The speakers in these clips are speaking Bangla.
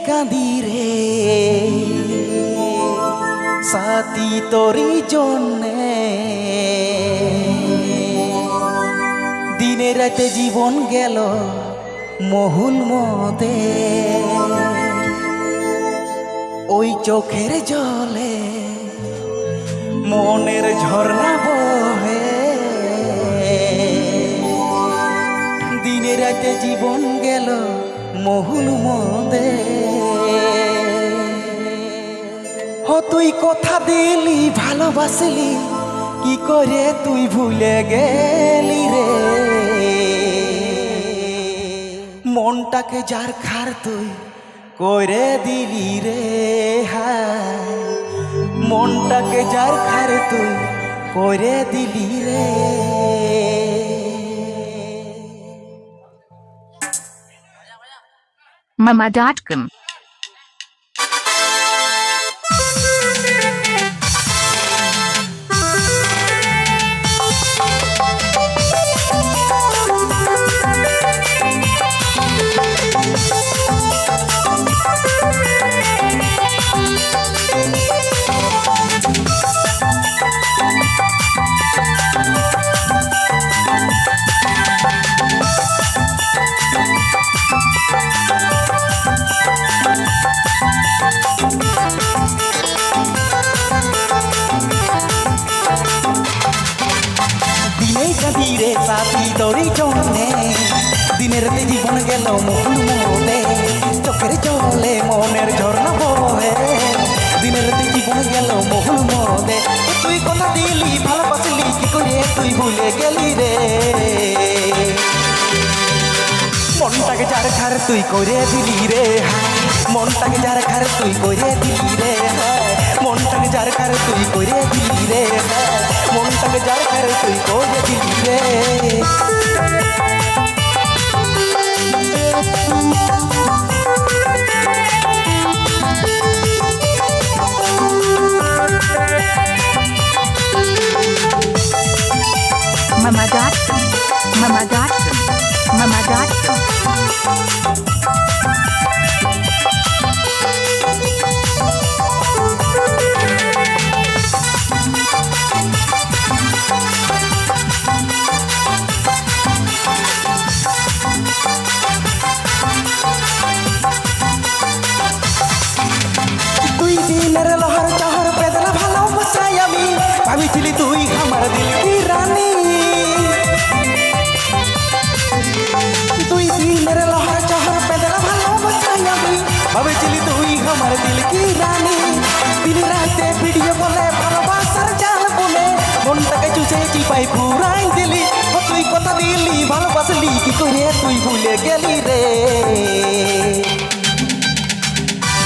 কাঁদি রে সাথী তোরি জন্যে, দিনে রাতে জীবন গেল মহুল মদে, ওই চোখের জলে মনের ঝর্ণা বহে, দিনে রাতে জীবন গেল মহুল মদে। ও তুই কথা দিলি ভালোবাসলি, কি করে তুই ভুলে গেলি রে, মনটাকে যার খার তুই করে দিলি রে, হায় মনটাকে যার খার তুই করে দিলি রে। Mama.com রে সাথী তোরি জন্যে, দিনের জীবন গেল মহুল মদে, চোখের জলে মনের ঝর্ণা বহে, দিনের জীবন গেল মহুল মদে। তুই কথা দিলি ভালোবাসলি, কি করে তুই ভুলে গেলি রে, মনটাকে যার খার তুই করে দিলি রে, মনটাকে যার খার তুই করে দিলি রে, মনটাকে যার খার তুই করে দিলি রে, মনটাকে যার খার তুই করে দিলি রে। Mama.com তুই দিনের লহর চহর পেদলা ভালোবাসাই আমি, ভাবিছিলি তুই আমার দিল কি রানী, তুই দিনের লহর চহর পেদলা ভালোবাসাই আমি, ভাবিছিলি তুই আমার দিল কি রানী, দিন রাতে ভিডিও বলে ভালোবাসার জাল বলে, মনটাকে চুষে চিপাই পুরাই দিলি। ও তুই কথা দিলি ভালোবাসলি, কি করে তুই ভুলে গেলি রে,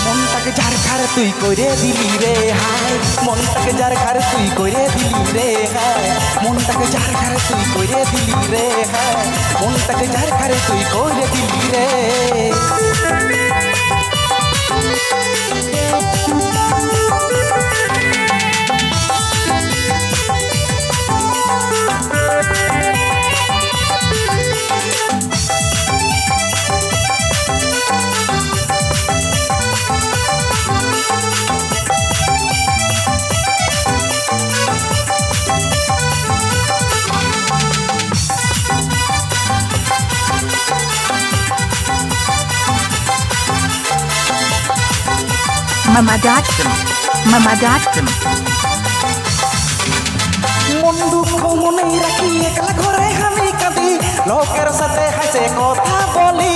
মনটাকে যার খার তুই করে দিলি রে, হায় মনটাকে যার খার তুই করে দিলি রে, হায় মনটাকে যার খার তুই করে দিলি রে, হায় মনটাকে যার খার তুই করে দিলি রে। Mama.com মন দুঃখ মনেই রাখি, একলা ঘরে আমি কাঁদি, লোকের সাথে হাসে কথা বলি,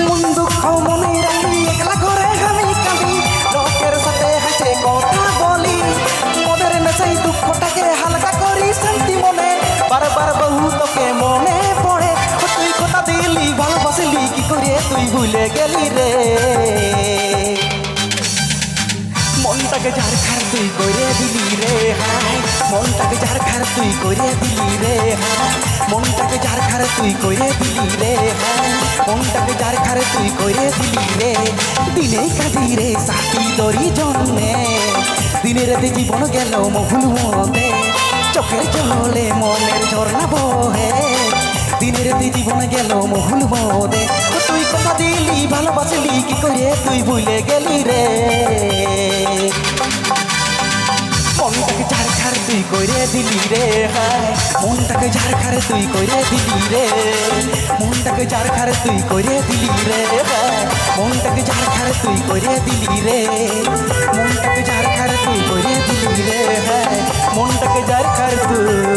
মন দুঃখ মনেই রাখি, একলা ঘরে আমি কাঁদি, লোকের সাথে হাসে কথা বলি, মনের নেশাই দুঃখটাকে হালকা করি শান্তি মনে, বারবার বহু তোকে মনে পড়ে। তুই কথা দিলি ভালোবাসলি, কি করে তুই ভুলে গেলি রে, মনটাকে যার খার তুই করে দিলি রে, হায় মনটাকে যার খার তুই করে দিলি রে, হায় মনটাকে যার খার তুই করে দিলি রে, হায় মনটাকে যার খার তুই করে দিলি রে। দিনে কাঁদি রে সাথী তোরি জন্যে, দিনে রাতে জীবন গেল মহুল মদে, চোখের জলে মনের ঝর্ণা বহে, দিনের রাতে জীবনে গেল মহুল মদে তুই কথা দিলি ভালোবাসলি কি করে তুই ভুলে গেলি রে মনটাকে ঝাড়খার তুই কইরে দিলি রে হায় মনটাকে ঝাড়খার তুই কইরে দিলি রে মনটাকে ঝাড়খার তুই কইরে দিলি রে হায় মনটাকে ঝাড়খার তুই কইরে দিলি রে মনটাকে ঝাড়খার তুই কইরে দিলি রে হায় মনটাকে ঝাড়খার তুই